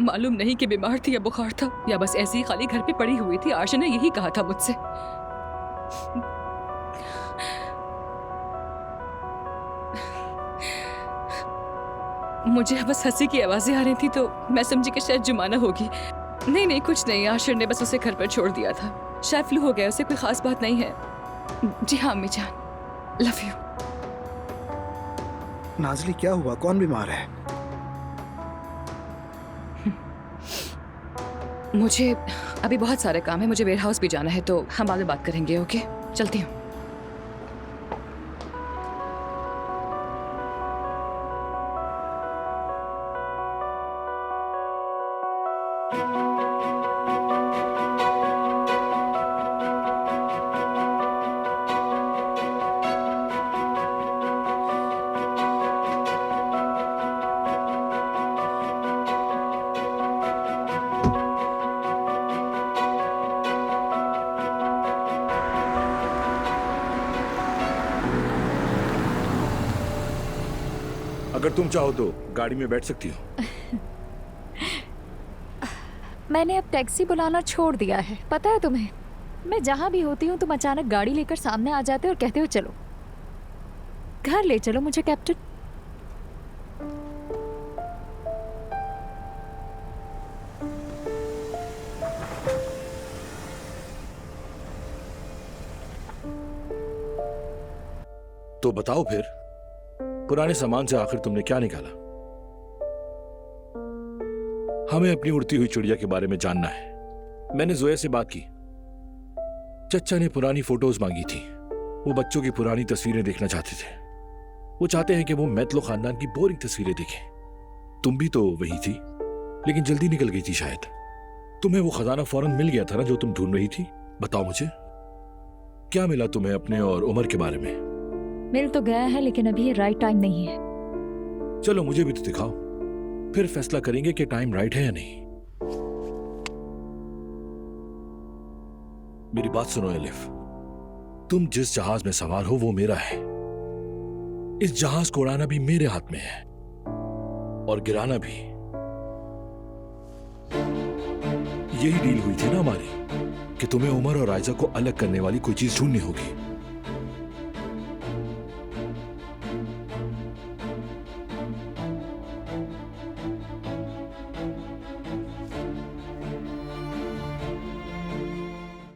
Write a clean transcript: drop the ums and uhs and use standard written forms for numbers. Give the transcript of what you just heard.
मालूम नहीं कि बीमार थी या बुखार था या बस ऐसे ही खाली घर पे पड़ी हुई थी। आशा ने यही कहा था मुझसे। मुझे बस हंसी की आवाजें आ रही थी तो मैं समझी कि शायद जुमाना होगी। नहीं नहीं, कुछ नहीं, आशिर ने बस उसे घर पर छोड़ दिया था। शायद फ्लू हो गया उसे, कोई खास बात नहीं है। जी हाँ अम्मी जान, लव यू। नाजली क्या हुआ, कौन बीमार है? मुझे अभी बहुत सारे काम है, मुझे वेयर हाउस भी जाना है, तो हम बाद में बात करेंगे। ओके, चलती हूँ। अगर तुम चाहो तो गाड़ी में बैठ सकती हो। मैंने अब टैक्सी बुलाना छोड़ दिया है, पता है तुम्हें। मैं जहाँ भी होती हूँ तुम अचानक गाड़ी लेकर सामने आ जाते हो और कहते हो चलो घर ले चलो मुझे कैप्टन। तो बताओ फिर, पुराने सामान से आखिर तुमने क्या निकाला? हमें अपनी उड़ती हुई चिड़िया के बारे में जानना है। मैंने जोया से बात की। चच्चा ने पुरानी फोटोज मांगी थी। वो बच्चों की पुरानी तस्वीरें देखना चाहते थे। वो चाहते हैं कि वो मैथलो खानदान की बोरिंग तस्वीरें देखें। तुम भी तो वही थी, लेकिन जल्दी निकल गई थी शायद। तुम्हें वो खजाना फौरन मिल गया था ना जो तुम ढूंढ रही थी। बताओ मुझे, क्या मिला तुम्हें अपने और उमर के बारे में? मिल तो गया है लेकिन अभी ये राइट टाइम नहीं है। चलो मुझे भी तो दिखाओ, फिर फैसला करेंगे कि टाइम राइट है या नहीं। मेरी बात सुनो एलिफ, तुम जिस जहाज में सवार हो वो मेरा है। इस जहाज को उड़ाना भी मेरे हाथ में है और गिराना भी। यही डील हुई थी ना हमारी कि तुम्हें उमर और आयजा को अलग करने वाली कोई चीज ढूंढनी होगी।